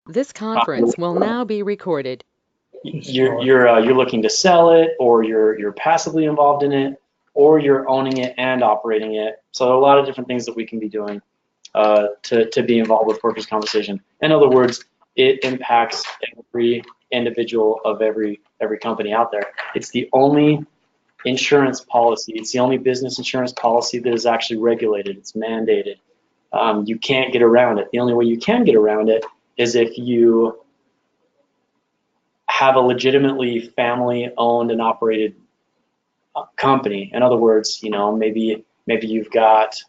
This conference will now be recorded. You're looking to sell it, or you're passively involved in it, or you're owning it and operating it. So there are a lot of different things that we can be doing to be involved with workers' compensation. In other words, it impacts every individual of every company out there. It's the only insurance policy. It's the only business insurance policy that is actually regulated. It's mandated. You can't get around it. The only way you can get around it is if you have a legitimately family-owned and operated company. In other words, maybe you've got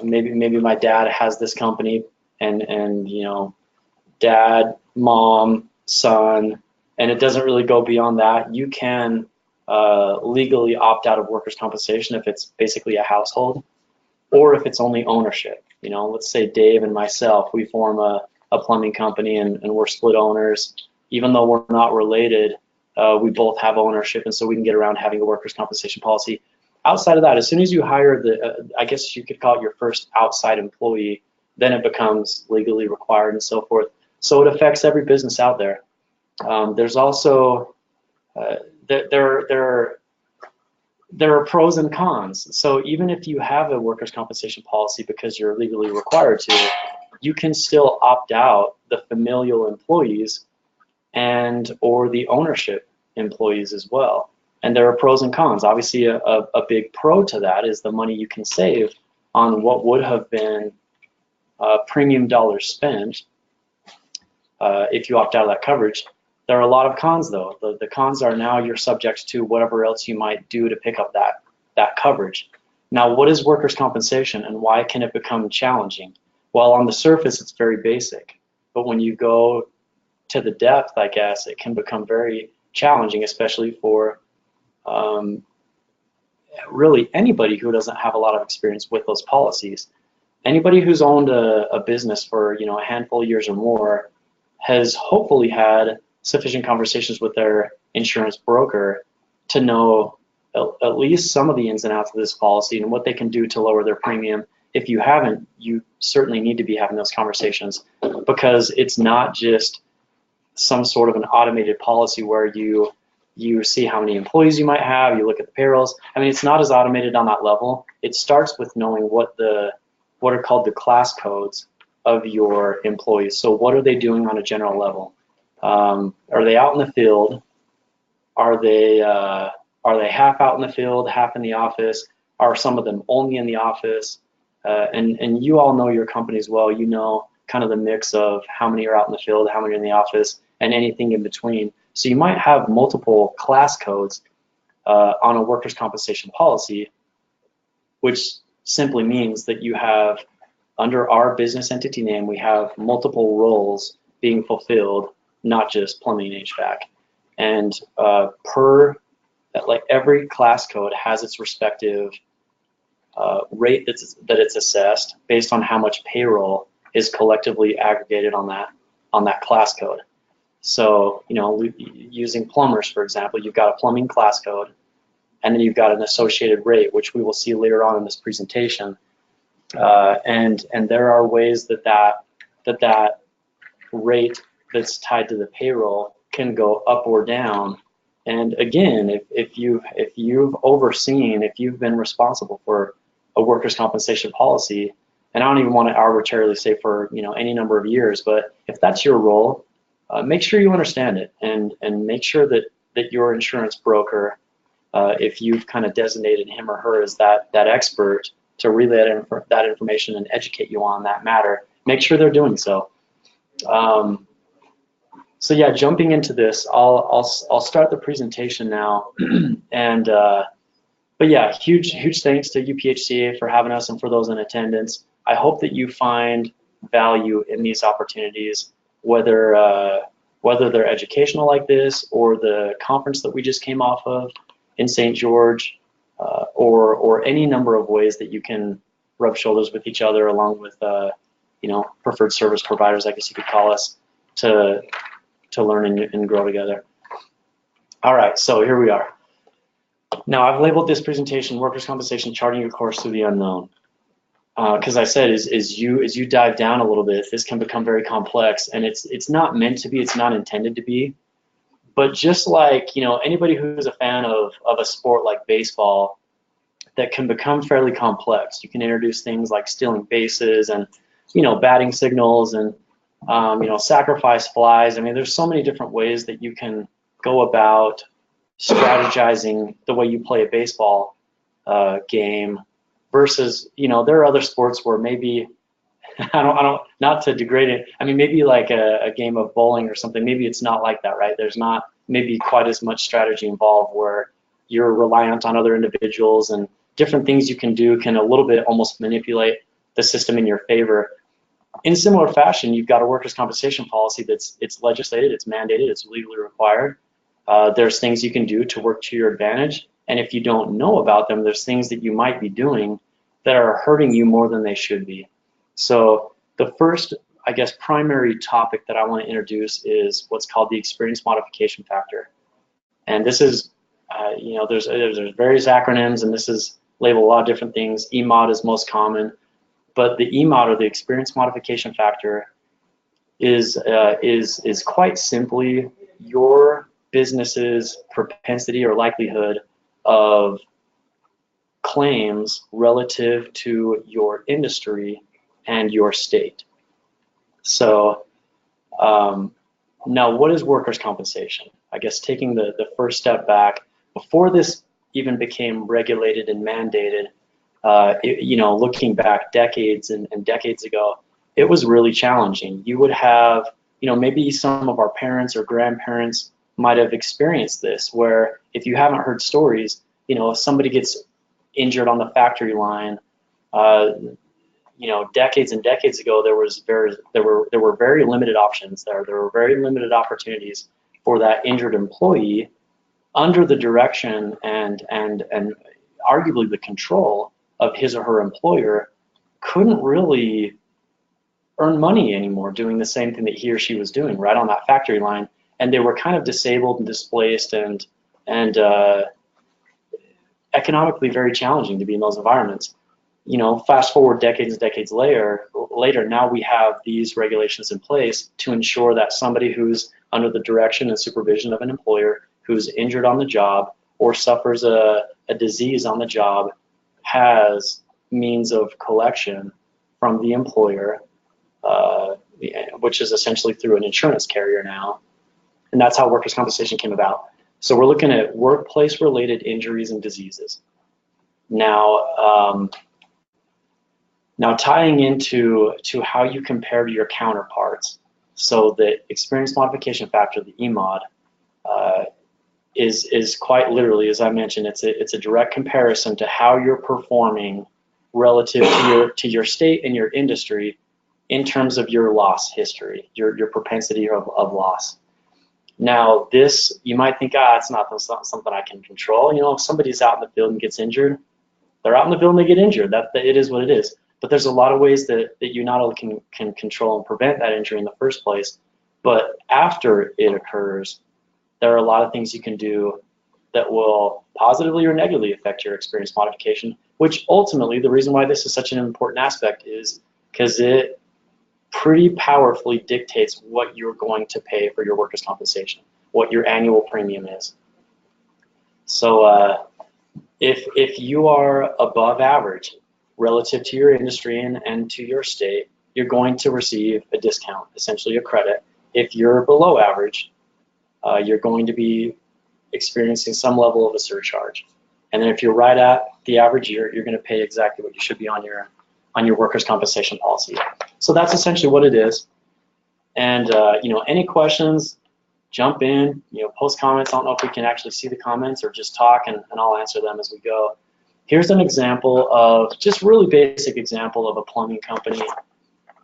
maybe my dad has this company, and dad, mom, son, and it doesn't really go beyond that. You can legally opt out of workers' compensation if it's basically a household, or if it's only ownership. Let's say Dave and myself, we form a plumbing company, and we're split owners. Even though we're not related, we both have ownership, and so we can get around having a workers' compensation policy. Outside of that, as soon as you hire I guess you could call it your first outside employee, then it becomes legally required and so forth. So it affects every business out there. There's also there are pros and cons. So even if you have a workers' compensation policy because you're legally required to, you can still opt out the familial employees and or the ownership employees as well. And there are pros and cons. Obviously, a big pro to that is the money you can save on what would have been premium dollars spent if you opt out of that coverage. There are a lot of cons, though. The cons are now you're subject to whatever else you might do to pick up that coverage. Now, what is workers' compensation, and why can it become challenging? Well, on the surface, it's very basic. But when you go to the depth, I guess, it can become very challenging, especially for really anybody who doesn't have a lot of experience with those policies. Anybody who's owned a business for a handful of years or more has hopefully had sufficient conversations with their insurance broker to know at least some of the ins and outs of this policy and what they can do to lower their premium. If you haven't, you certainly need to be having those conversations, because it's not just some sort of an automated policy where you see how many employees you might have, you look at the payrolls. I mean, it's not as automated on that level. It starts with knowing what are called the class codes of your employees. So what are they doing on a general level? Are they out in the field? Are they half out in the field, half in the office? Are some of them only in the office? And you all know your companies well. You know kind of the mix of how many are out in the field, how many are in the office, and anything in between. So you might have multiple class codes on a workers' compensation policy, which simply means that you have, under our business entity name, we have multiple roles being fulfilled, not just plumbing and HVAC. And every class code has its respective rate that it's assessed based on how much payroll is collectively aggregated on that class code. So, using plumbers, for example, you've got a plumbing class code, and then you've got an associated rate, which we will see later on in this presentation. And there are ways that rate that's tied to the payroll can go up or down. And again, if you've overseen, if you've been responsible for a workers' compensation policy, and I don't even want to arbitrarily say for any number of years, but if that's your role, make sure you understand it, and make sure that your insurance broker, if you've kind of designated him or her as that expert to relay that information and educate you on that matter, make sure they're doing so. So yeah, jumping into this, I'll start the presentation now, and but yeah, huge thanks to UPHCA for having us and for those in attendance. I hope that you find value in these opportunities, whether they're educational like this, or the conference that we just came off of in St. George, or any number of ways that you can rub shoulders with each other, along with preferred service providers, I guess you could call us, to learn and grow together. All right, so here we are. Now, I've labeled this presentation Workers' Compensation Charting Your Course Through the Unknown. because I said as you dive down a little bit, this can become very complex, and it's not meant to be, it's not intended to be. But just like, anybody who's a fan of a sport like baseball, that can become fairly complex. You can introduce things like stealing bases and, batting signals and, sacrifice flies. I mean, there's so many different ways that you can go about strategizing the way you play a baseball game versus, there are other sports where maybe not to degrade it. I mean, maybe like a game of bowling or something, maybe it's not like that, right? There's not maybe quite as much strategy involved where you're reliant on other individuals, and different things you can do can a little bit almost manipulate the system in your favor. In similar fashion, you've got a workers' compensation policy it's legislated, it's mandated, it's legally required. There's things you can do to work to your advantage, and if you don't know about them, there's things that you might be doing that are hurting you more than they should be. So the first, I guess, primary topic that I want to introduce is what's called the experience modification factor. And this is, there's various acronyms, and this is labeled a lot of different things. EMOD is most common, but the EMOD, or the experience modification factor, is quite simply your business's propensity or likelihood of claims relative to your industry and your state. So now, what is workers' compensation? I guess taking the first step back, before this even became regulated and mandated, looking back decades and decades ago, it was really challenging. You would have, maybe some of our parents or grandparents might have experienced this, where if you haven't heard stories, if somebody gets injured on the factory line, decades and decades ago, there were very limited options there. There were very limited opportunities for that injured employee, under the direction and arguably the control of his or her employer, couldn't really earn money anymore doing the same thing that he or she was doing right on that factory line, and they were kind of disabled and displaced and economically very challenging to be in those environments. Fast forward decades and decades later, now we have these regulations in place to ensure that somebody who's under the direction and supervision of an employer, who's injured on the job or suffers a disease on the job, has means of collection from the employer, which is essentially through an insurance carrier now. And that's how workers' compensation came about. So we're looking at workplace-related injuries and diseases. Now tying into how you compare to your counterparts. So the experience modification factor, the EMOD, is quite literally, as I mentioned, it's a direct comparison to how you're performing relative to your state and your industry in terms of your loss history, your propensity of loss. Now this, you might think, it's not something I can control. If somebody's out in the field and gets injured, they're out in the field and they get injured. It is what it is. But there's a lot of ways that you not only can control and prevent that injury in the first place, but after it occurs, there are a lot of things you can do that will positively or negatively affect your experience modification, which ultimately, the reason why this is such an important aspect is because it pretty powerfully dictates what you're going to pay for your workers' compensation, what your annual premium is. So if you are above average relative to your industry and to your state, you're going to receive a discount, essentially a credit. If you're below average, you're going to be experiencing some level of a surcharge. And then if you're right at the average year, you're going to pay exactly what you should be on your workers' compensation policy. So that's essentially what it is. And any questions, jump in, post comments. I don't know if we can actually see the comments or just talk, and I'll answer them as we go. Here's an example of, just really basic example of a plumbing company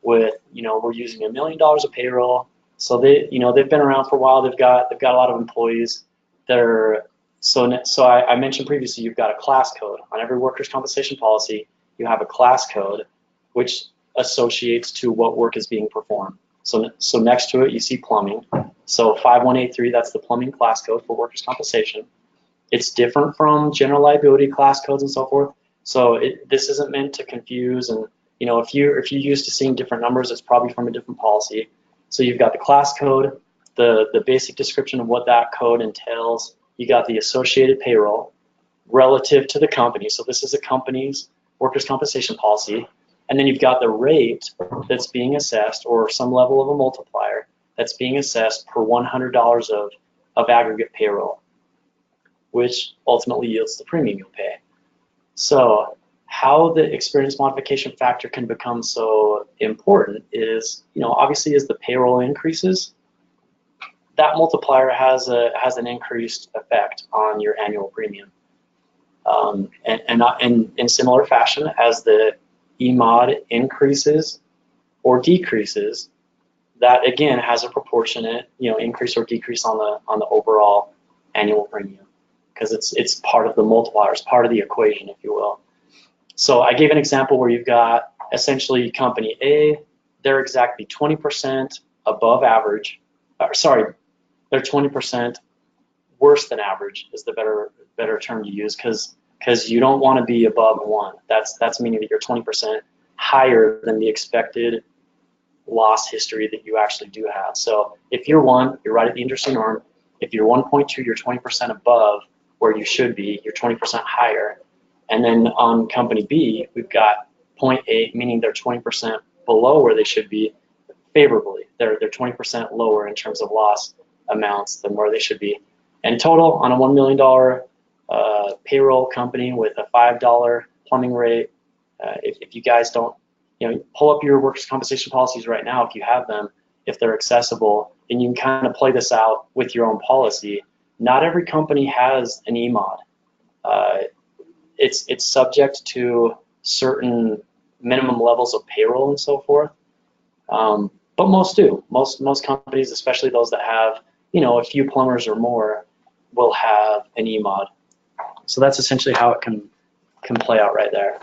with, we're using $1 million of payroll. So they've been around for a while. They've got a lot of employees. So I mentioned previously, you've got a class code on every workers' compensation policy. You have a class code which associates to what work is being performed. So next to it, you see plumbing. So 5183, that's the plumbing class code for workers' compensation. It's different from general liability class codes and so forth. So this isn't meant to confuse and You know, if you're used to seeing different numbers, it's probably from a different policy. So you've got the class code, the basic description of what that code entails. You got the associated payroll relative to the company. So this is a company's workers' compensation policy. And then you've got the rate that's being assessed, or some level of a multiplier that's being assessed per $100 of aggregate payroll, which ultimately yields the premium you'll pay. So how the experience modification factor can become so important is, you know, obviously as the payroll increases, that multiplier has an increased effect on your annual premium. And in similar fashion, as the EMOD increases or decreases, that again has a proportionate, you know, increase or decrease on the overall annual premium, because it's part of the multiplier, it's part of the equation, if you will. So I gave an example where you've got essentially company A, they're exactly 20% above average, sorry, they're 20% worse than average is the better term to use, because you don't want to be above 1. That's meaning that you're 20% higher than the expected loss history that you actually do have. So if you're 1, you're right at the industry norm. If you're 1.2, you're 20% above where you should be. You're 20% higher. And then on company B, we've got 0.8, meaning they're 20% below where they should be favorably. They're 20% lower in terms of loss amounts than where they should be. And total on a $1 million payroll company with a $5 plumbing rate, if you guys don't, you know, pull up your workers' compensation policies right now if you have them, if they're accessible, and you can kind of play this out with your own policy. Not every company has an EMOD. It's subject to certain minimum levels of payroll and so forth, but most do. Most companies, especially those that have, you know, a few plumbers or more, will have an EMOD. So that's essentially how it can play out right there.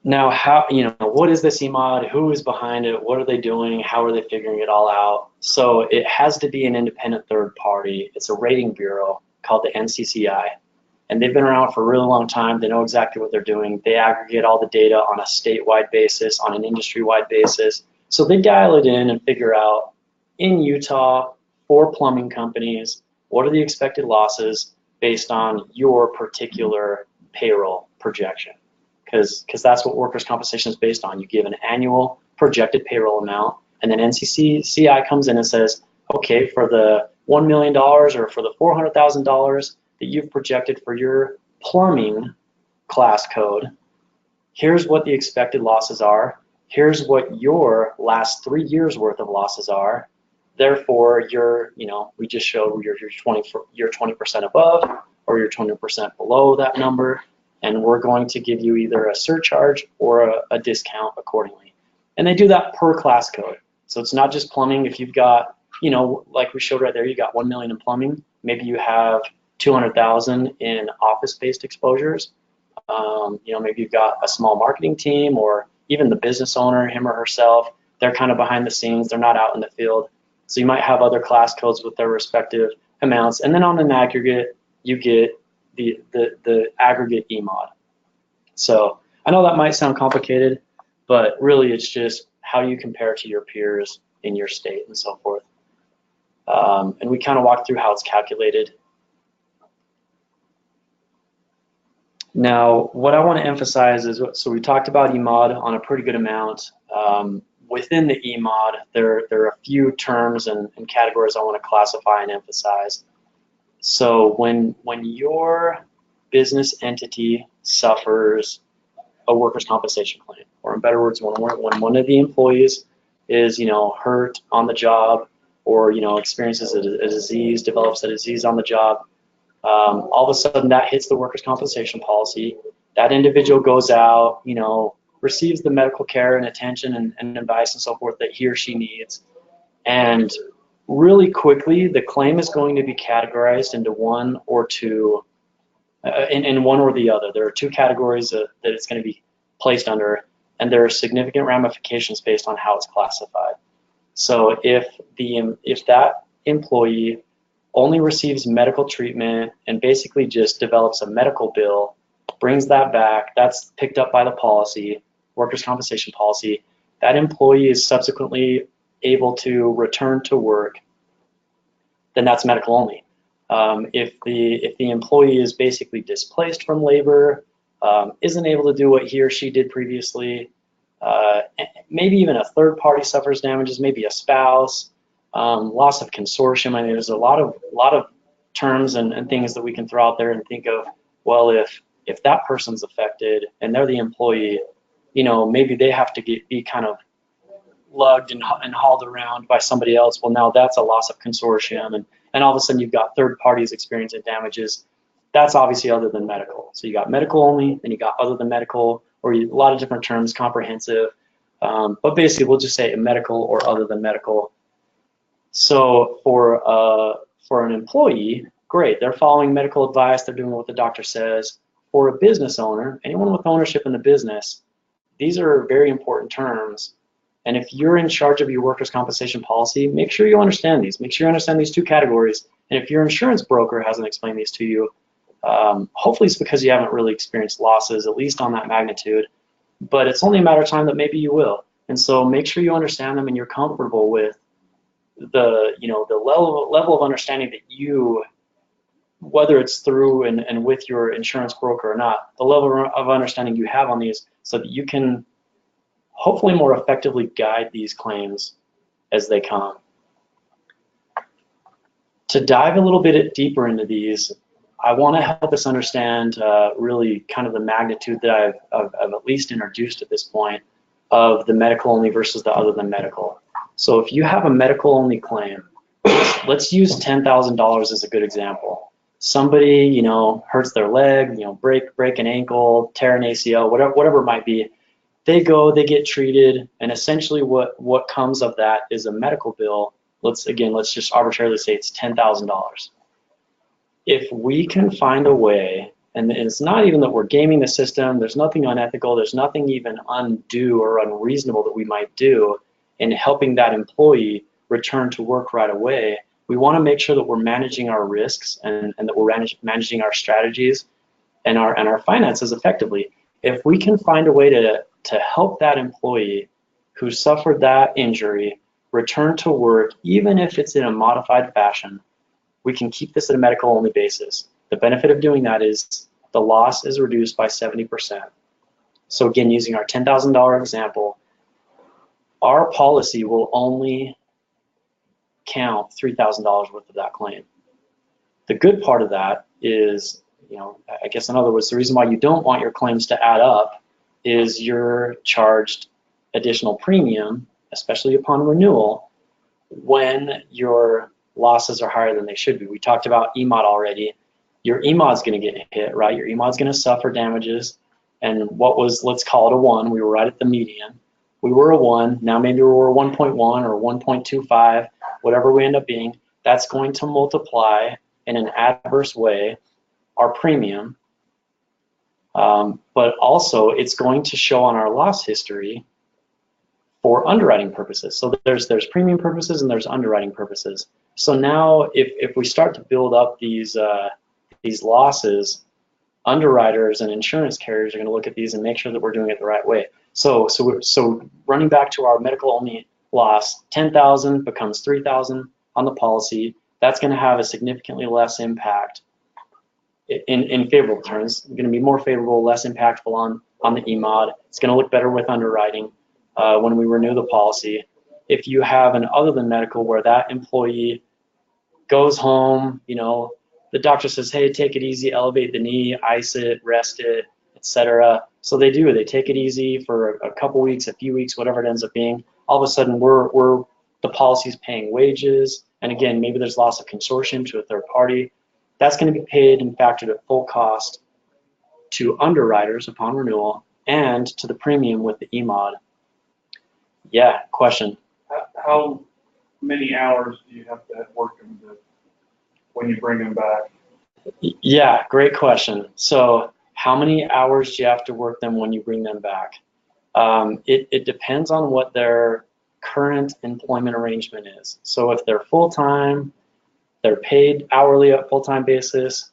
Now, how, you know, what is this EMOD? Who is behind it? What are they doing? How are they figuring it all out? So it has to be an independent third party. It's a rating bureau called the NCCI, and they've been around for a really long time. They know exactly what they're doing. They aggregate all the data on a statewide basis, on an industry-wide basis. So they dial it in and figure out, in Utah, for plumbing companies, what are the expected losses based on your particular payroll projection? Because that's what workers' compensation is based on. You give an annual projected payroll amount, and then NCCI comes in and says, okay, for the $1 million or for the $400,000 that you've projected for your plumbing class code, here's what the expected losses are. Here's what your last 3 years worth of losses are. Therefore, you know, we just showed you're 20% above or you're 20% below that number, and we're going to give you either a surcharge or a discount accordingly. And they do that per class code. So it's not just plumbing. If you've got, you know, like we showed right there, you got 1 million in plumbing. Maybe you have 200,000 in office-based exposures. You know, maybe you've got a small marketing team, or even the business owner, him or herself. They're kind of behind the scenes. They're not out in the field. So you might have other class codes with their respective amounts. And then on an aggregate, you get the aggregate EMOD. So I know that might sound complicated, but really it's just how do you compare to your peers in your state and so forth. And we kind of walked through how it's calculated. Now, what I want to emphasize is, so we talked about EMOD on a pretty good amount. Within the EMOD, there are a few terms and categories I want to classify and emphasize. So when your business entity suffers a workers' compensation claim, or in better words, when one of the employees is, you know, hurt on the job, or, you know, experiences a disease, develops a disease on the job, all of a sudden that hits the workers' compensation policy. That individual goes out, you know, receives the medical care and attention and advice and so forth that he or she needs, and really quickly the claim is going to be categorized into one or two, in one or the other. There are two categories that it's going to be placed under, and there are significant ramifications based on how it's classified. So if that employee only receives medical treatment and basically just develops a medical bill brings that back, that's picked up by the policy, workers' compensation policy. That employee is subsequently able to return to work, then that's medical only. If the employee is basically displaced from labor, isn't able to do what he or she did previously, maybe even a third party suffers damages, maybe a spouse, loss of consortium. I mean, there's a lot of terms and things that we can throw out there and think of. Well, if that person's affected and they're the employee, maybe they have to be kind of lugged and hauled around by somebody else. Well, now that's a loss of consortium, and all of a sudden you've got third parties experiencing damages. That's obviously other than medical. So you got medical only, then you got other than medical, or a lot of different terms, comprehensive. But basically, we'll just say medical or other than medical. So for an employee, great, they're following medical advice, they're doing what the doctor says. For a business owner, anyone with ownership in the business, these are very important terms. And if you're in charge of your workers' compensation policy, make sure you understand these. Make sure you understand these two categories. And if your insurance broker hasn't explained these to you, hopefully it's because you haven't really experienced losses, at least on that magnitude. But it's only a matter of time that maybe you will. And so make sure you understand them and you're comfortable with the level of understanding that you, whether it's through and with your insurance broker or not, the level of understanding you have on these so that you can hopefully more effectively guide these claims as they come. To dive a little bit deeper into these, I want to help us understand really kind of the magnitude that I've at least introduced at this point of the medical only versus the other than medical. So if you have a medical only claim, let's use $10,000 as a good example. Somebody, hurts their leg, break an ankle, tear an ACL, whatever it might be. They go, they get treated, and essentially what comes of that is a medical bill. Let's just arbitrarily say it's $10,000. If we can find a way, and it's not even that we're gaming the system, there's nothing unethical, there's nothing even undue or unreasonable that we might do in helping that employee return to work right away. We want to make sure that we're managing our risks and that we're managing our strategies and our finances effectively. If we can find a way to help that employee who suffered that injury return to work, even if it's in a modified fashion, we can keep this at a medical only basis. The benefit of doing that is the loss is reduced by 70%. So again, using our $10,000 example, our policy will only count $3,000 worth of that claim. The good part of that is, I guess in other words, the reason why you don't want your claims to add up is you're charged additional premium, especially upon renewal, when your losses are higher than they should be. We talked about EMOD already. Your EMOD is going to get hit, right? Your EMOD is going to suffer damages. And let's call it a 1. We were right at the median. We were a 1. Now maybe we're a 1.1 or 1.25, whatever we end up being. That's going to multiply in an adverse way our premium. But also it's going to show on our loss history for underwriting purposes. So there's premium purposes and there's underwriting purposes. So now if we start to build up these losses, underwriters and insurance carriers are going to look at these and make sure that we're doing it the right way. So running back to our medical only loss, 10,000 becomes 3,000 on the policy. That's going to have a significantly less impact in favorable terms. It's going to be more favorable, less impactful on the EMOD. It's going to look better with underwriting when we renew the policy. If you have an other than medical where that employee goes home, the doctor says, hey, take it easy, elevate the knee, ice it, rest it, etc. So they do. They take it easy for a couple weeks, a few weeks, whatever it ends up being. All of a sudden, the policy's paying wages, and again, maybe there's loss of consortium to a third party. That's going to be paid and factored at full cost to underwriters upon renewal and to the premium with the EMOD. Yeah, question. How many hours do you have to work them when you bring them back? Yeah, great question. So how many hours do you have to work them when you bring them back? It depends on what their current employment arrangement is. So if they're full-time, they're paid hourly at full-time basis.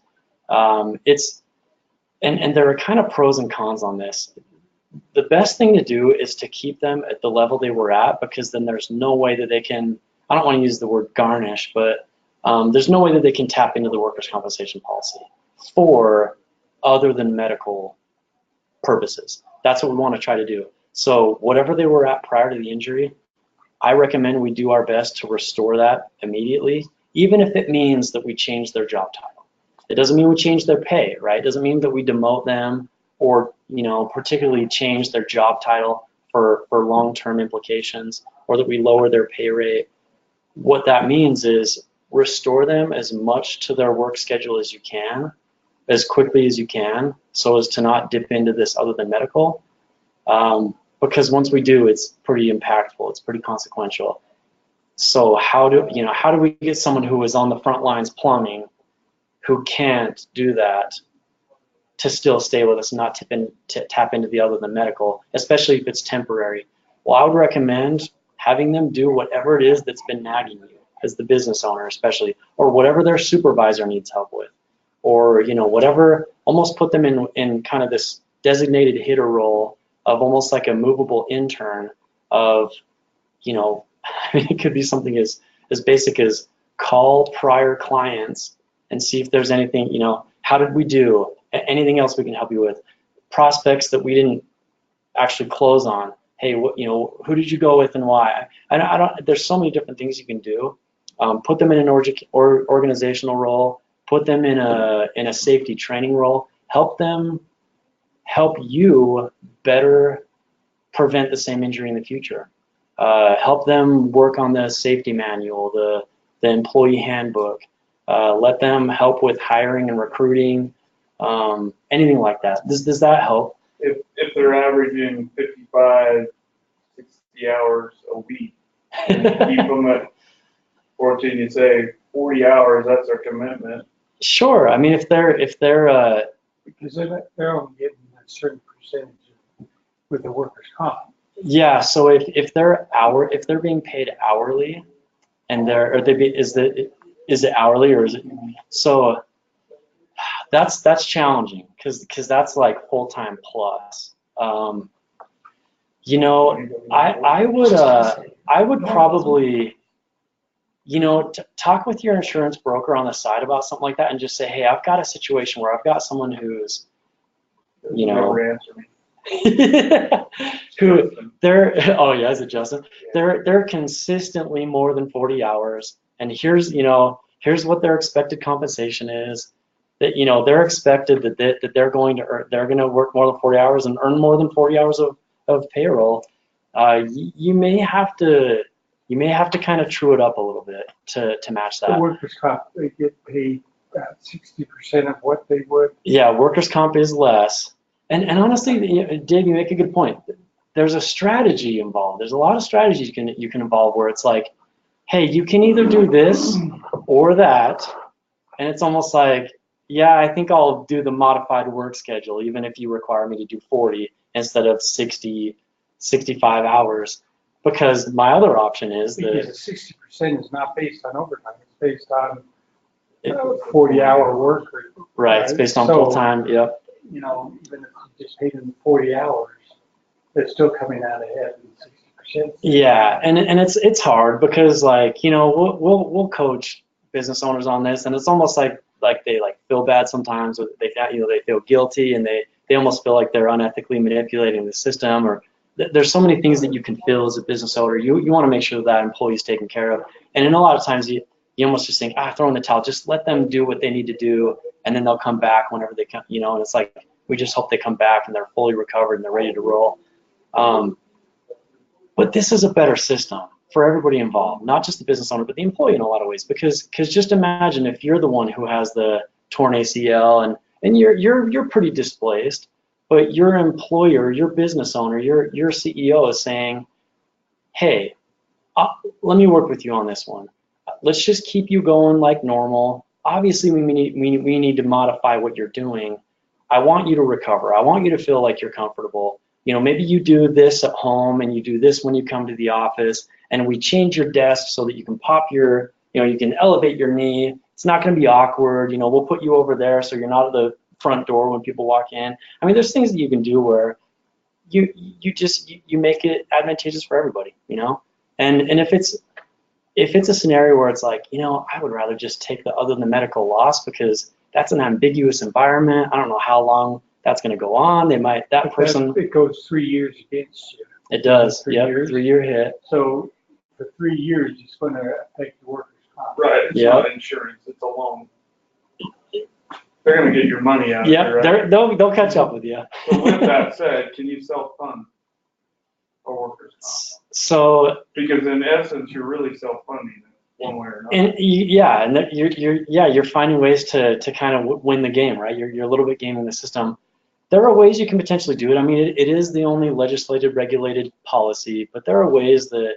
and there are kind of pros and cons on this. The best thing to do is to keep them at the level they were at, because then there's no way that they can, I don't want to use the word garnish, but there's no way that they can tap into the workers' compensation policy for other than medical purposes. That's what we want to try to do. So whatever they were at prior to the injury, I recommend we do our best to restore that immediately, even if it means that we change their job title. It doesn't mean we change their pay, right? It doesn't mean that we demote them or, you know, particularly change their job title for long-term implications, or that we lower their pay rate. What that means is restore them as much to their work schedule as you can, as quickly as you can, so as to not dip into this other than medical. Because once we do, it's pretty impactful, it's pretty consequential. So how do we get someone who is on the front lines plumbing, who can't do that, to still stay with us and not tap into the other than medical, especially if it's temporary? Well, I would recommend having them do whatever it is that's been nagging you as the business owner, especially, or whatever their supervisor needs help with, or, you know, whatever, almost put them in kind of this designated hitter role of almost like a movable intern of, you know, I mean, it could be something as basic as call prior clients and see if there's anything, you know, how did we do? Anything else we can help you with? Prospects that we didn't actually close on. Hey, you know, who did you go with and why? I don't. There's so many different things you can do. Put them in an organizational role. Put them in a safety training role. Help you better prevent the same injury in the future. Help them work on the safety manual, the employee handbook. Let them help with hiring and recruiting, anything like that. Does that help? If they're averaging 55, 60 hours a week, and you keep them at 14, you say 40 hours, that's our commitment. Sure. I mean, if they're because they're only getting a certain percentage with the workers' comp. yeah. So if they're being paid hourly, and is it hourly or is it? So that's challenging because that's like full-time plus. You know, I would probably, you know, talk with your insurance broker on the side about something like that and just say, hey, I've got a situation where I've got someone who's, you know, Never answer me. who they're, oh yeah, is it Justin? They're consistently more than 40 hours, and here's what their expected compensation is. That, you know, they're expected that they're going to work more than 40 hours and earn more than 40 hours of payroll. You may have to kind of true it up a little bit to match that. The workers' comp, they get paid 60% of what they would. Yeah, workers' comp is less. And honestly, you know, Dave, you make a good point. There's a strategy involved. There's a lot of strategies you can involve where it's like, hey, you can either do this or that, and it's almost like, yeah, I think I'll do the modified work schedule, even if you require me to do 40 instead of 60, 65 hours, because my other option is Because that 60% is not based on overtime. It's based on 40-hour work. right, it's based on So, full-time, yep. You know, even if you just paid them 40 hours, they're still coming out ahead in 60%. Yeah, and it's hard because, like, you know, we'll coach business owners on this, and it's almost like they feel bad sometimes, or they feel guilty, and they almost feel like they're unethically manipulating the system, or there's so many things that you can feel as a business owner. You want to make sure that employee is taken care of, and then a lot of times you almost just think, throw in the towel, just let them do what they need to do, and then they'll come back whenever they come, you know, and it's like we just hope they come back and they're fully recovered and they're ready to roll. But this is a better system for everybody involved, not just the business owner, but the employee in a lot of ways. Because just imagine if you're the one who has the torn ACL and you're pretty displaced, but your employer, your business owner, your CEO is saying, hey, let me work with you on this one. Let's just keep you going like normal. Obviously, we need to modify what you're doing. I want you to recover. I want you to feel like you're comfortable. You know, maybe you do this at home and you do this when you come to the office, and we change your desk so that you can you can elevate your knee. It's not going to be awkward. You know, we'll put you over there so you're not at the front door when people walk in. I mean, there's things that you can do where you make it advantageous for everybody, you know. And if it's a scenario where it's like, you know, I would rather just take the other than medical loss because that's an ambiguous environment. I don't know how long that's going to go on. They might, that person. It goes 3 years against you. It does. 3 Yep, years. 3-year hit. So for 3 years, it's going to affect the workers' comp. Right, it's not insurance, it's a loan. They're gonna get your money out of Yep, it, right? they'll catch up with you. So with that said, can you self-fund a workers' comp? So, Because in essence, you're really self-funding it one way or another. and yeah, and you're finding ways to kind of win the game, right? You're a little bit gaming the system. There are ways you can potentially do it. I mean, it is the only legislated regulated policy, but there are ways that,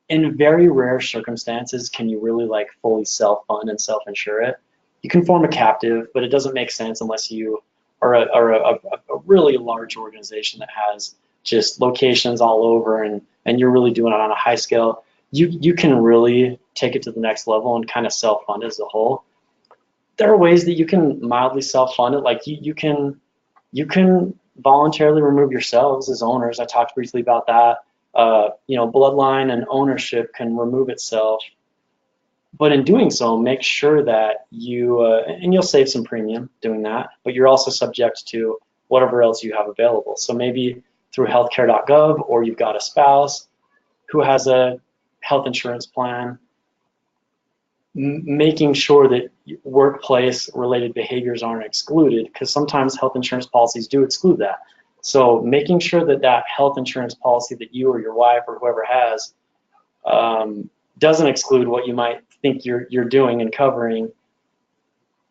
in very rare circumstances, can you really like fully self-fund and self-insure it. You can form a captive, but it doesn't make sense unless you are a really large organization that has just locations all over, and you're really doing it on a high scale. You can really take it to the next level and kind of self-fund as a whole. There are ways that you can mildly self-fund it, like you can voluntarily remove yourselves as owners. I talked briefly about that. You know, bloodline and ownership can remove itself. But in doing so, make sure that and you'll save some premium doing that, but you're also subject to whatever else you have available. So maybe through healthcare.gov, or you've got a spouse who has a health insurance plan, making sure that workplace related behaviors aren't excluded, because sometimes health insurance policies do exclude that. So making sure that that health insurance policy that you or your wife or whoever has doesn't exclude what you might think you're doing and covering,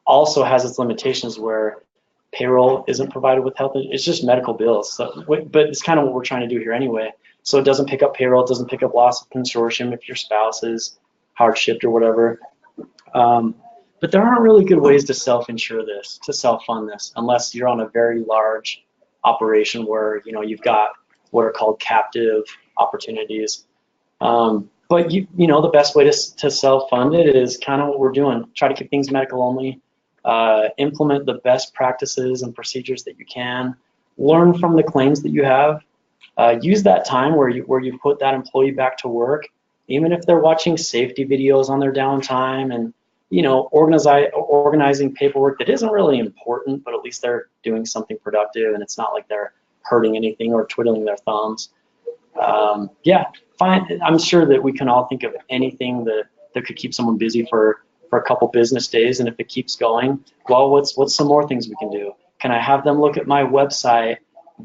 also has its limitations where payroll isn't provided with health. It's just medical bills. So, but it's kind of what we're trying to do here anyway. So it doesn't pick up payroll, it doesn't pick up loss of consortium if your spouse is hardship or whatever. But there aren't really good ways to self-insure this, to self-fund this, unless you're on a very large operation where, you know, you've got what are called captive opportunities. But you know, the best way to self-fund it is kind of what we're doing. Try to keep things medical only. Implement the best practices and procedures that you can. Learn from the claims that you have. Use that time where you put that employee back to work, even if they're watching safety videos on their downtime, and you know, organizing paperwork that isn't really important, but at least they're doing something productive, and it's not like they're hurting anything or twiddling their thumbs. Yeah, fine. I'm sure that we can all think of anything that could keep someone busy for a couple business days, and if it keeps going, well, what's some more things we can do? Can I have them look at my website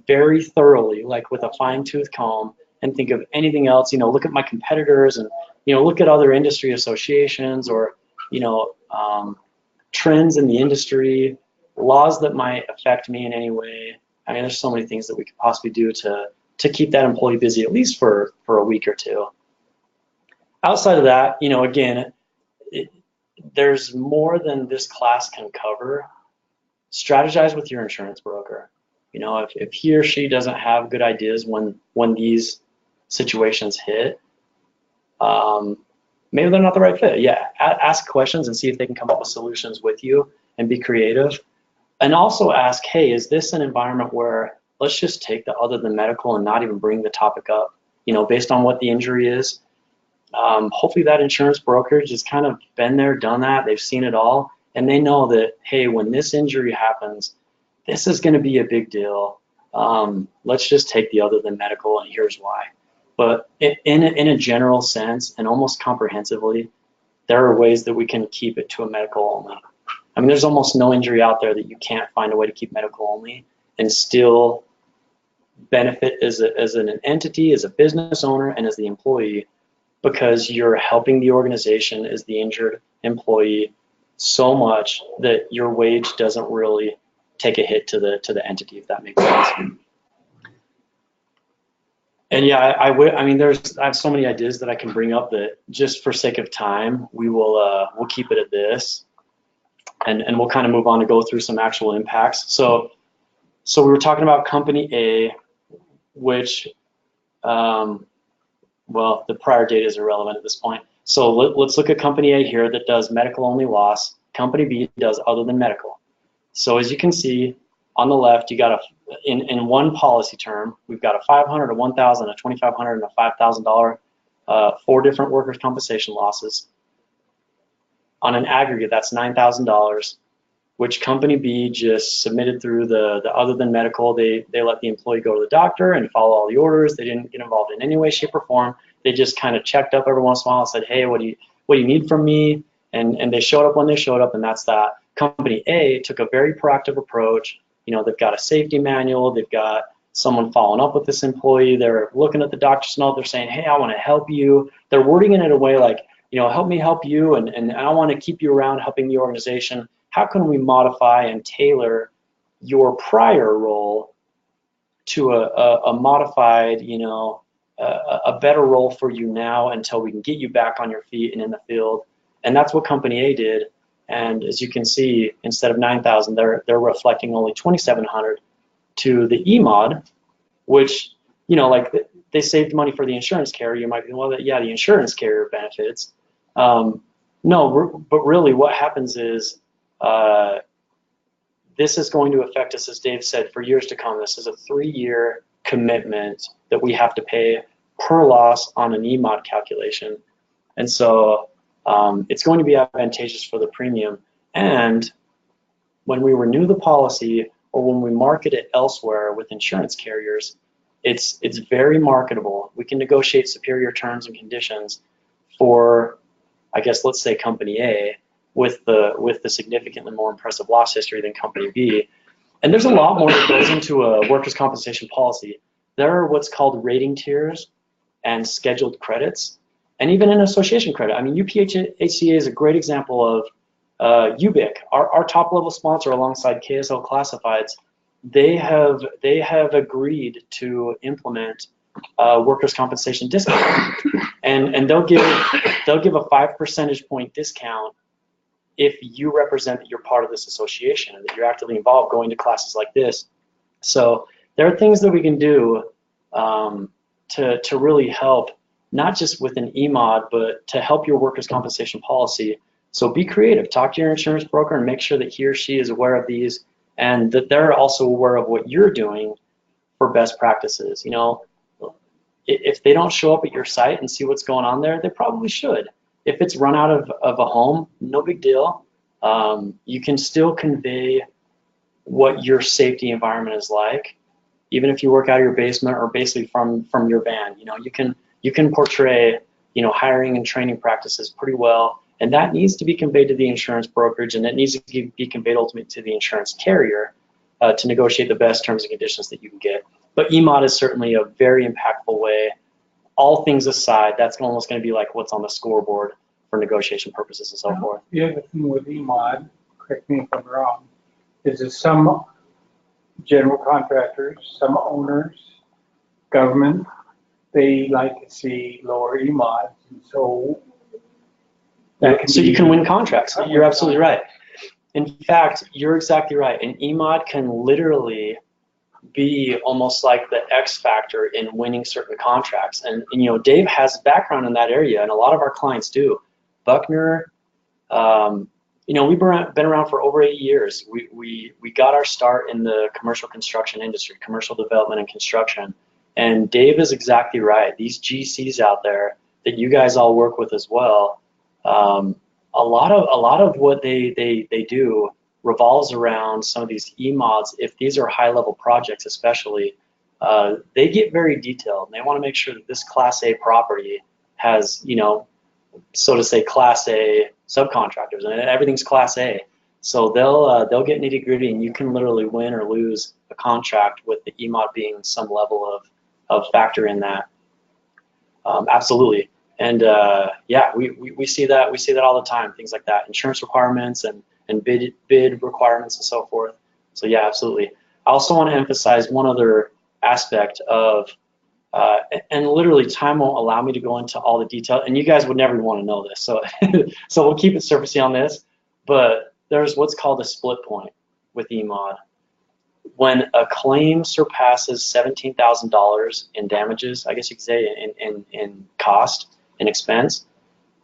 very thoroughly, like with a fine-tooth comb, and think of anything else? You know, look at my competitors, and you know, look at other industry associations, or you know, trends in the industry, laws that might affect me in any way. I mean, there's so many things that we could possibly do to keep that employee busy, at least for a week or two. Outside of that, you know, again, there's more than this class can cover. Strategize with your insurance broker. You know, if he or she doesn't have good ideas when these situations hit, maybe they're not the right fit. Yeah, ask questions and see if they can come up with solutions with you and be creative. And also ask, hey, is this an environment where let's just take the other than medical and not even bring the topic up, you know, based on what the injury is. Hopefully that insurance brokerage has kind of been there, done that, they've seen it all, and they know that, hey, when this injury happens, this is going to be a big deal. Let's just take the other than medical, and here's why. But in a general sense, and almost comprehensively, there are ways that we can keep it to a medical only. I mean, there's almost no injury out there that you can't find a way to keep medical only and still benefit as an entity, as a business owner, and as the employee, because you're helping the organization as the injured employee so much that your wage doesn't really take a hit to the entity, if that makes sense. And yeah, I mean, I have so many ideas that I can bring up that just for sake of time, we'll keep it at this, and we'll kind of move on to go through some actual impacts. So we were talking about company A, which, well, the prior data is irrelevant at this point. So let's look at company A here that does medical only loss. Company B does other than medical. So as you can see on the left, you got in one policy term, we've got a $500, a $1,000, a $2,500, and a $5,000, 4 different workers' compensation losses. On an aggregate, that's $9,000, which company B just submitted through the other than medical. They let the employee go to the doctor and follow all the orders. They didn't get involved in any way, shape, or form. They just kind of checked up every once in a while and said, hey, what do you need from me? And they showed up when they showed up, and that's that. Company A took a very proactive approach. You know, they've got a safety manual. They've got someone following up with this employee. They're looking at the doctor's note. They're saying, hey, I want to help you. They're wording it in a way like, you know, help me help you, and I want to keep you around helping the organization. How can we modify and tailor your prior role to a modified, you know, a better role for you now until we can get you back on your feet and in the field? And that's what Company A did. And as you can see, instead of 9,000, they're reflecting only 2,700 to the EMOD, which, you know, like they saved money for the insurance carrier. You might be, well, yeah, the insurance carrier benefits. No, but really what happens is this is going to affect us, as Dave said, for years to come. This is a 3-year commitment that we have to pay per loss on an EMOD calculation. And so it's going to be advantageous for the premium. And when we renew the policy or when we market it elsewhere with insurance carriers, it's very marketable. We can negotiate superior terms and conditions for, I guess, let's say Company A with the significantly more impressive loss history than Company B. And there's a lot more that goes into a workers' compensation policy. There are what's called rating tiers and scheduled credits, and even an association credit. I mean, UPHCA is a great example of UBIC, our top level sponsor alongside KSL Classifieds. They have agreed to implement workers' compensation discount, and they'll give a 5 percentage point discount if you represent that you're part of this association and that you're actively involved going to classes like this. So there are things that we can do to really help, not just with an EMOD, but to help your workers' compensation policy. So be creative. Talk to your insurance broker and make sure that he or she is aware of these and that they're also aware of what you're doing for best practices. You know, if they don't show up at your site and see what's going on there, they probably should. If it's run out of a home, no big deal. You can still convey what your safety environment is like, even if you work out of your basement or basically from your van. You know, you can portray, you know, hiring and training practices pretty well, and that needs to be conveyed to the insurance brokerage, and that needs to be conveyed ultimately to the insurance carrier to negotiate the best terms and conditions that you can get. But EMOD is certainly a very impactful way. All things aside, that's almost going to be like what's on the scoreboard for negotiation purposes and so forth. The other thing with EMOD, correct me if I'm wrong, is that some general contractors, some owners, government, they like to see lower EMODs, and so you can win contracts. You're absolutely right. In fact, you're exactly right. An EMOD can literally be almost like the X factor in winning certain contracts. And you know, Dave has background in that area, and a lot of our clients do. Buckner, you know, we've been around for over 8 years. We got our start in the commercial construction industry, commercial development and construction. And Dave is exactly right. These GCs out there that you guys all work with as well, a lot of what they do revolves around some of these EMODs. If these are high-level projects especially, they get very detailed. And they want to make sure that this Class A property has, you know, so to say, Class A subcontractors, and everything's Class A. So they'll get nitty-gritty, and you can literally win or lose a contract with the EMOD being some level of factor in that. Absolutely. And yeah, we see that all the time, things like that, insurance requirements and bid requirements and so forth. So yeah, absolutely. I also want to emphasize one other aspect of, and literally time won't allow me to go into all the detail, and you guys would never want to know this, so so we'll keep it surfacey on this, but there's what's called a split point with EMOD. When a claim surpasses $17,000 in damages, I guess you could say in cost and expense,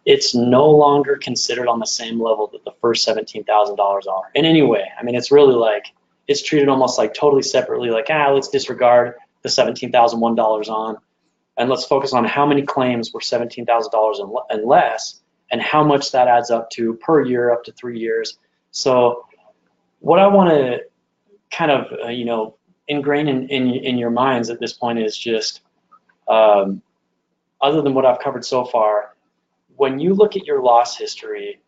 it's no longer considered on the same level that the first $17,000 are in any way. I mean, it's really like, it's treated almost like totally separately, like, let's disregard the $17,001 on, and let's focus on how many claims were $17,000 and less, and how much that adds up to per year, up to 3 years. So what I want to kind of, ingrain in your minds at this point is just, other than what I've covered so far, when you look at your loss history,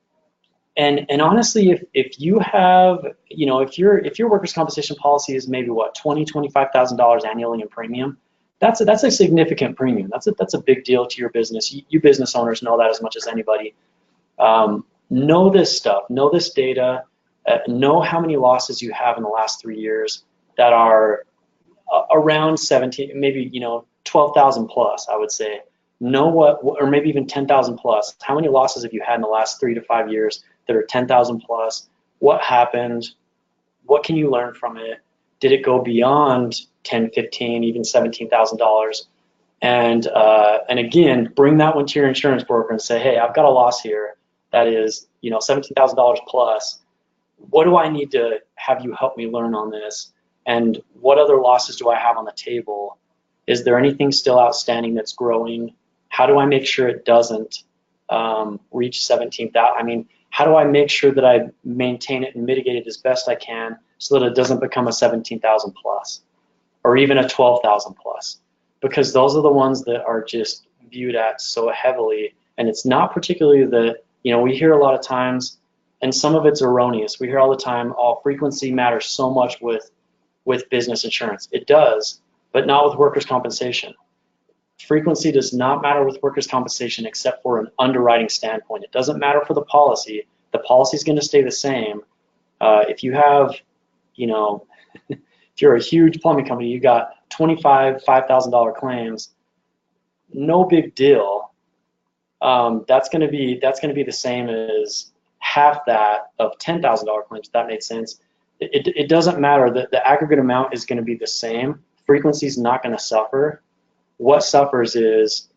and honestly, if you have, if your workers' compensation policy is maybe what, $25,000 annually in premium, that's a significant premium. That's a big deal to your business. You business owners know that as much as anybody. Know this stuff, know this data, know how many losses you have in the last 3 years that are around 17, maybe 12,000 plus, I would say. Know what, or maybe even 10,000 plus. How many losses have you had in the last 3 to 5 years that are 10,000 plus? What happened? What can you learn from it? Did it go beyond 10, 15, even $17,000? And again, bring that one to your insurance broker and say, hey, I've got a loss here that is $17,000 plus. What do I need to have you help me learn on this? And what other losses do I have on the table? Is there anything still outstanding that's growing? How do I make sure it doesn't reach 17,000? I mean, how do I make sure that I maintain it and mitigate it as best I can so that it doesn't become a 17,000 plus or even a 12,000 plus? Because those are the ones that are just viewed at so heavily. And it's not particularly that, we hear a lot of times, and some of it's erroneous. We hear all the time, frequency matters so much with business insurance. It does, but not with workers' compensation. Frequency does not matter with workers' compensation except for an underwriting standpoint. It doesn't matter for the policy. The policy is going to stay the same. If you have, if you're a huge plumbing company, you got 25 $5,000 claims, no big deal. That's going to be the same as half that of $10,000 claims. If that made sense. It doesn't matter. The aggregate amount is going to be the same. Frequency is not going to suffer. What suffers is,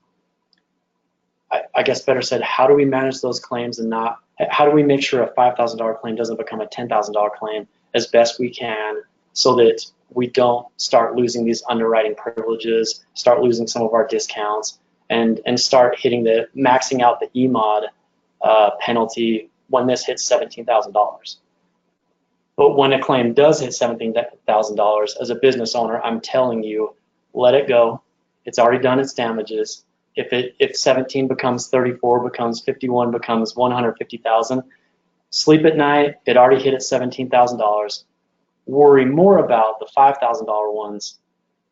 I guess better said, how do we manage those claims and how do we make sure a $5,000 claim doesn't become a $10,000 claim as best we can so that we don't start losing these underwriting privileges, start losing some of our discounts, and start maxing out the EMOD penalty when this hits $17,000. But when a claim does hit $17,000, as a business owner, I'm telling you, let it go. It's already done its damages. If 17 becomes 34, becomes 51, becomes 150,000, sleep at night. It already hit at $17,000. Worry more about the $5,000 ones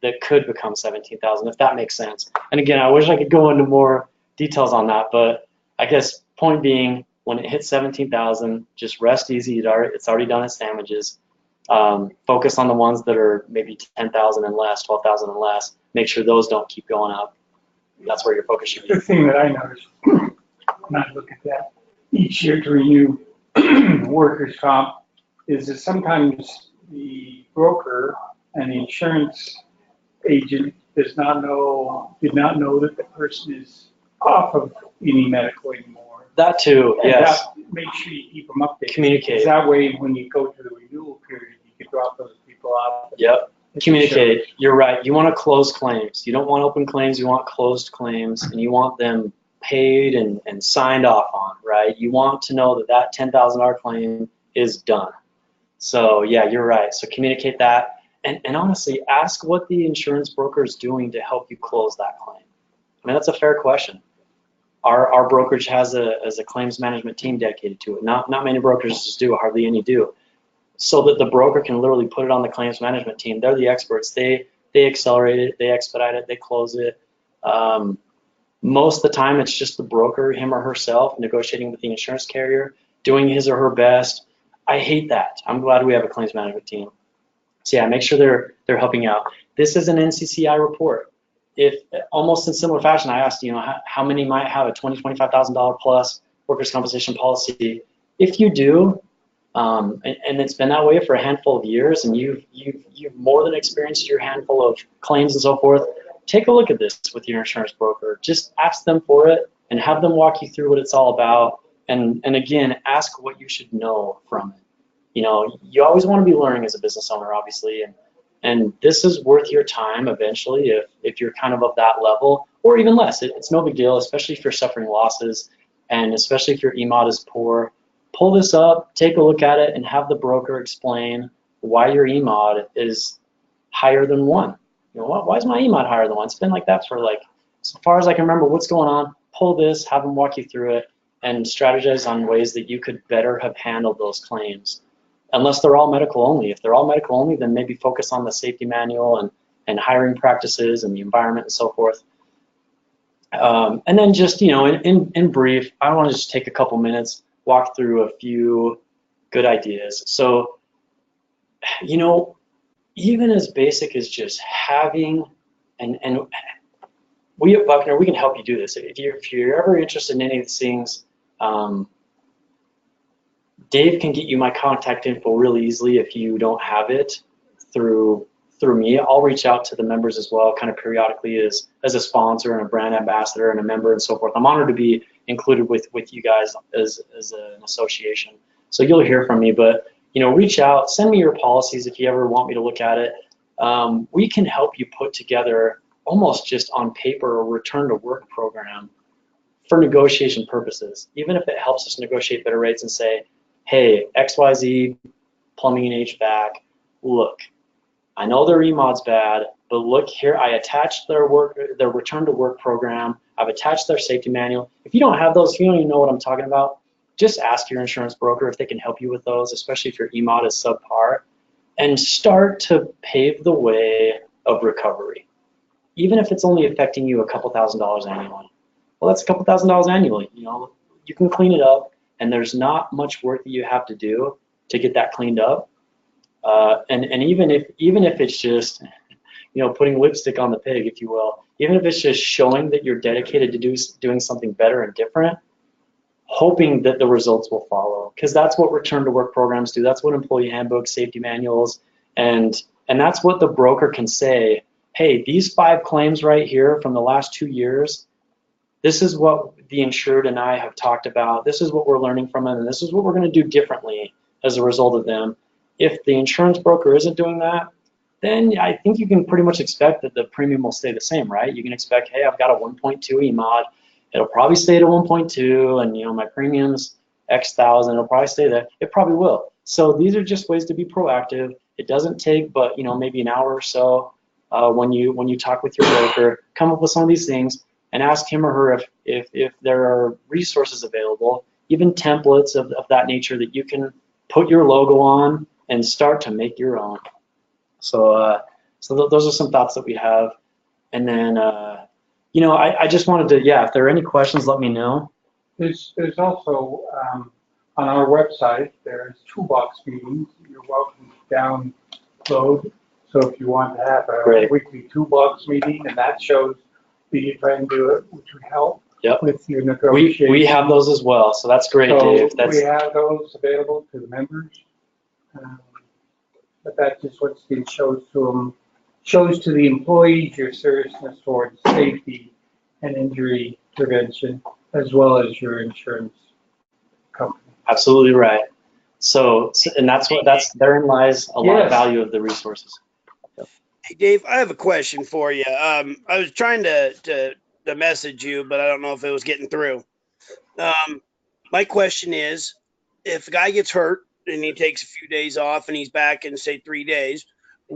that could become 17,000, if that makes sense. And again, I wish I could go into more details on that, but I guess point being, when it hits 17,000, just rest easy. It's already done its damages. Focus on the ones that are maybe 10,000 and less, 12,000 and less. Make sure those don't keep going up. That's where your focus should be. The thing that I noticed when I look at that each year to renew workers' comp is that sometimes the broker and the insurance agent did not know that the person is off of any medical anymore. That too, And yes. make sure you keep them updated. Communicate. That way, when you go to the renewal period, you can drop those people off. Yep. Communicate. You're right. You want to close claims. You don't want open claims. You want closed claims, and you want them paid and signed off on, right? You want to know that $10,000 claim is done. So yeah, you're right. So communicate that, and honestly, ask what the insurance broker is doing to help you close that claim. I mean, that's a fair question. Our brokerage has a claims management team dedicated to it. Not many brokerages do, hardly any do. So that the broker can literally put it on the claims management team. They're the experts. They accelerate it, they expedite it, they close it. Most of the time, it's just the broker, him or herself, negotiating with the insurance carrier, doing his or her best. I hate that. I'm glad we have a claims management team. So yeah, make sure they're helping out. This is an NCCI report. If almost in similar fashion, I asked, how many might have a $25,000 plus workers' compensation policy. If you do, and it's been that way for a handful of years, and you've more than experienced your handful of claims and so forth, take a look at this with your insurance broker. Just ask them for it. and have them walk you through what it's all about. And again, ask what you should know from it. You know, you always want to be learning as a business owner, obviously, and this is worth your time eventually if you're kind of that level, or even less. It's no big deal, especially if you're suffering losses, and especially if your EMOD is poor. Pull this up, take a look at it, and have the broker explain why your EMOD is higher than 1. You know, why is my EMOD higher than 1? It's been like that for like, as far as I can remember, what's going on. Pull this, have them walk you through it, and strategize on ways that you could better have handled those claims. Unless they're all medical only. If they're all medical only, then maybe focus on the safety manual and hiring practices and the environment and so forth. And then just, you know, in brief, I want to just take a couple minutes, walk through a few good ideas. So, you know, even as basic as just having, and we at Buckner, we can help you do this. If you're ever interested in any of these things, Dave can get you my contact info really easily if you don't have it through me. I'll reach out to the members as well, kind of periodically as a sponsor and a brand ambassador and a member and so forth. I'm honored to be included with you guys as an association. So you'll hear from me, but you know, reach out, send me your policies if you ever want me to look at it. We can help you put together almost just on paper a return to work program for negotiation purposes, even if it helps us negotiate better rates and say, hey, XYZ plumbing and HVAC, look, I know their EMOD's bad, but look here, I attached their return to work program, I've attached their safety manual. If you don't have those, if you don't even know what I'm talking about, just ask your insurance broker if they can help you with those, especially if your EMOD is subpar, and start to pave the way of recovery. Even if it's only affecting you a couple $1,000s annually. Well, that's a couple $1,000s annually, you know, you can clean it up. And there's not much work that you have to do to get that cleaned up. And even if it's just, you know, putting lipstick on the pig, if you will, even if it's just showing that you're dedicated to doing something better and different, hoping that the results will follow. Because that's what return to work programs do. That's what employee handbooks, safety manuals, and that's what the broker can say, hey, these 5 claims right here from the last 2 years, this is what the insured and I have talked about. This is what we're learning from them, and this is what we're going to do differently as a result of them. If the insurance broker isn't doing that, then I think you can pretty much expect that the premium will stay the same, right? You can expect, hey, I've got a 1.2 EMOD. It'll probably stay at a 1.2, and you know my premium's X thousand. It'll probably stay there. It probably will. So these are just ways to be proactive. It doesn't take, but you know, maybe an hour or so when you talk with your broker, come up with some of these things. And ask him or her if there are resources available, even templates of that nature that you can put your logo on and start to make your own. So those are some thoughts that we have. And then, you know, I just wanted to, yeah, if there are any questions, let me know. There's also, on our website, there's toolbox meetings. You're welcome to download. So if you want to have a weekly toolbox meeting, and that shows that you try and do it, which would help with your negotiation. We have those as well, so that's great, Dave. We have those available to the members, but that's just what's been shows to them. Shows to the employees your seriousness towards safety and injury prevention, as well as your insurance company. Absolutely right. So and therein lies a lot of value of the resources. Hey, Dave, I have a question for you. I was trying to message you, but I don't know if it was getting through. My question is, if a guy gets hurt and he takes a few days off and he's back in, say, 3 days, at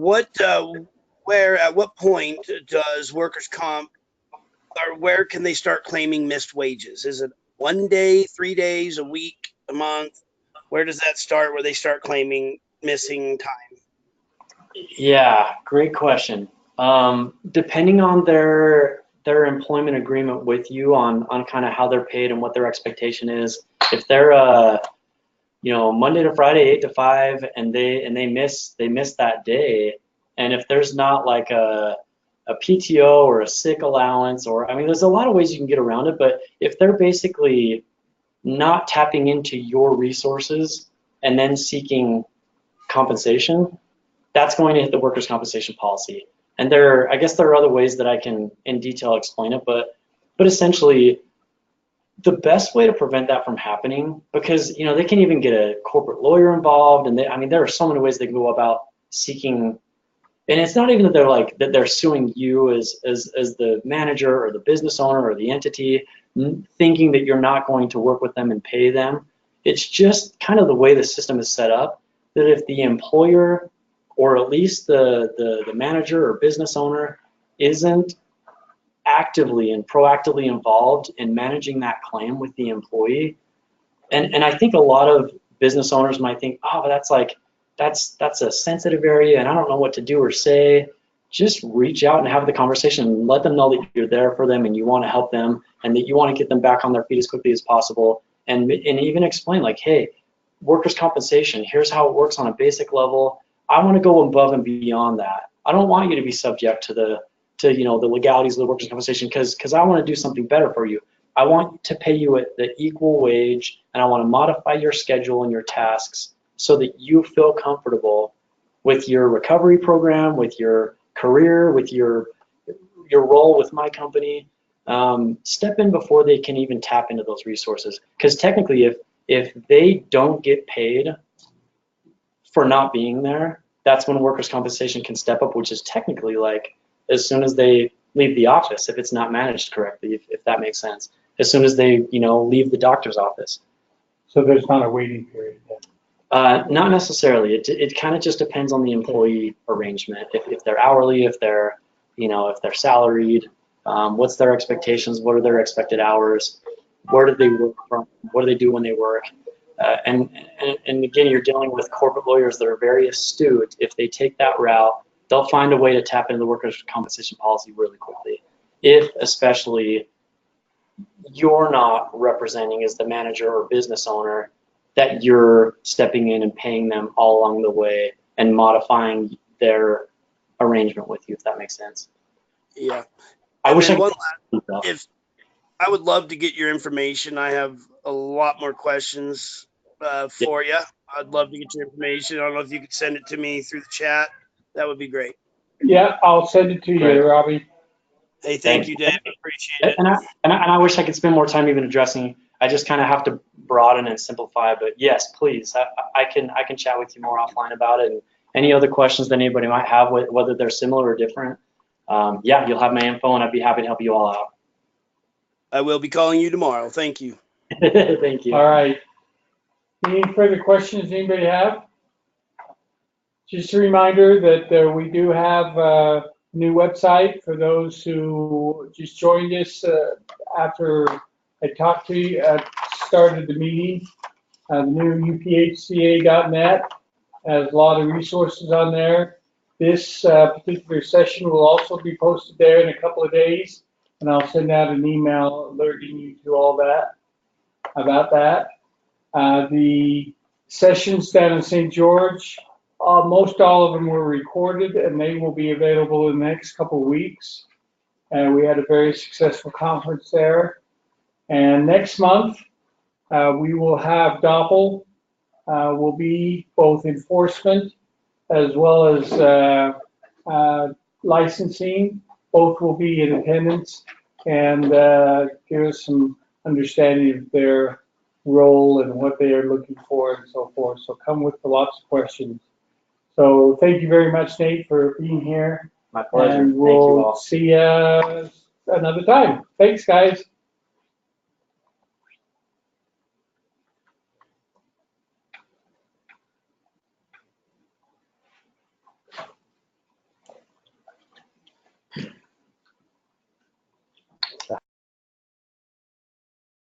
what point does workers' comp, or where can they start claiming missed wages? Is it 1 day, 3 days, a week, a month? Where does that start, where they start claiming missing time? Yeah, great question. Depending on their employment agreement with you on kind of how they're paid and what their expectation is, if they're you know, Monday to Friday 8 to 5 and they miss that day, and if there's not like a PTO or a sick allowance, or I mean there's a lot of ways you can get around it, but if they're basically not tapping into your resources and then seeking compensation, that's going to hit the workers' compensation policy. And I guess there are other ways that I can in detail explain it, but essentially the best way to prevent that from happening, because they can even get a corporate lawyer involved, and there are so many ways they can go about seeking. And it's not even that they're suing you as the manager or the business owner or the entity, thinking that you're not going to work with them and pay them. It's just kind of the way the system is set up, that if the employer or at least the manager or business owner isn't actively and proactively involved in managing that claim with the employee, and I think a lot of business owners might think, oh, that's a sensitive area and I don't know what to do or say. Just reach out and have the conversation and let them know that you're there for them and you want to help them and that you want to get them back on their feet as quickly as possible, and even explain like, hey, workers' compensation, here's how it works on a basic level. I want to go above and beyond that. I don't want you to be subject to the legalities of the workers' compensation because I want to do something better for you. I want to pay you at the equal wage, and I want to modify your schedule and your tasks so that you feel comfortable with your recovery program, with your career, with your role with my company. Step in before they can even tap into those resources, because technically if they don't get paid for not being there, that's when workers' compensation can step up, which is technically like as soon as they leave the office, if it's not managed correctly, if that makes sense. As soon as they, leave the doctor's office. So there's not a waiting period then? Not necessarily. It kind of just depends on the employee arrangement. If they're hourly, if they're salaried, what's their expectations? What are their expected hours? Where do they work from? What do they do when they work? And again, you're dealing with corporate lawyers that are very astute. If they take that route, they'll find a way to tap into the workers' compensation policy really quickly. If especially you're not representing as the manager or business owner, that you're stepping in and paying them all along the way and modifying their arrangement with you, if that makes sense. Yeah. I wish I could. If I would love to get your information. I have a lot more questions for you. I'd love to get your information. I don't know if you could send it to me through the chat. That would be great. Yeah, I'll send it to you, Robbie. Hey, thank you, Dave. I appreciate it. And I wish I could spend more time even addressing. I just kind of have to broaden and simplify. But yes, please, I can chat with you more offline about it. And any other questions that anybody might have, whether they're similar or different, yeah, you'll have my info, and I'd be happy to help you all out. I will be calling you tomorrow. Thank you. Thank you. All right. Any further questions anybody have? Just a reminder that we do have a new website for those who just joined us after I talked to you at the start of the meeting. The new uphca.net has a lot of resources on there. This particular session will also be posted there in a couple of days, and I'll send out an email alerting you to all that, about that. The sessions down in St. George, most all of them were recorded, and they will be available in the next couple of weeks. We had a very successful conference there. And next month, we will have Doppel, will be both enforcement as well as licensing. Both will be in attendance and give us some understanding of their role and what they are looking for and so forth. So come with lots of questions. So thank you very much, Nate, for being here. My pleasure. And we'll see you another time. Thanks, guys.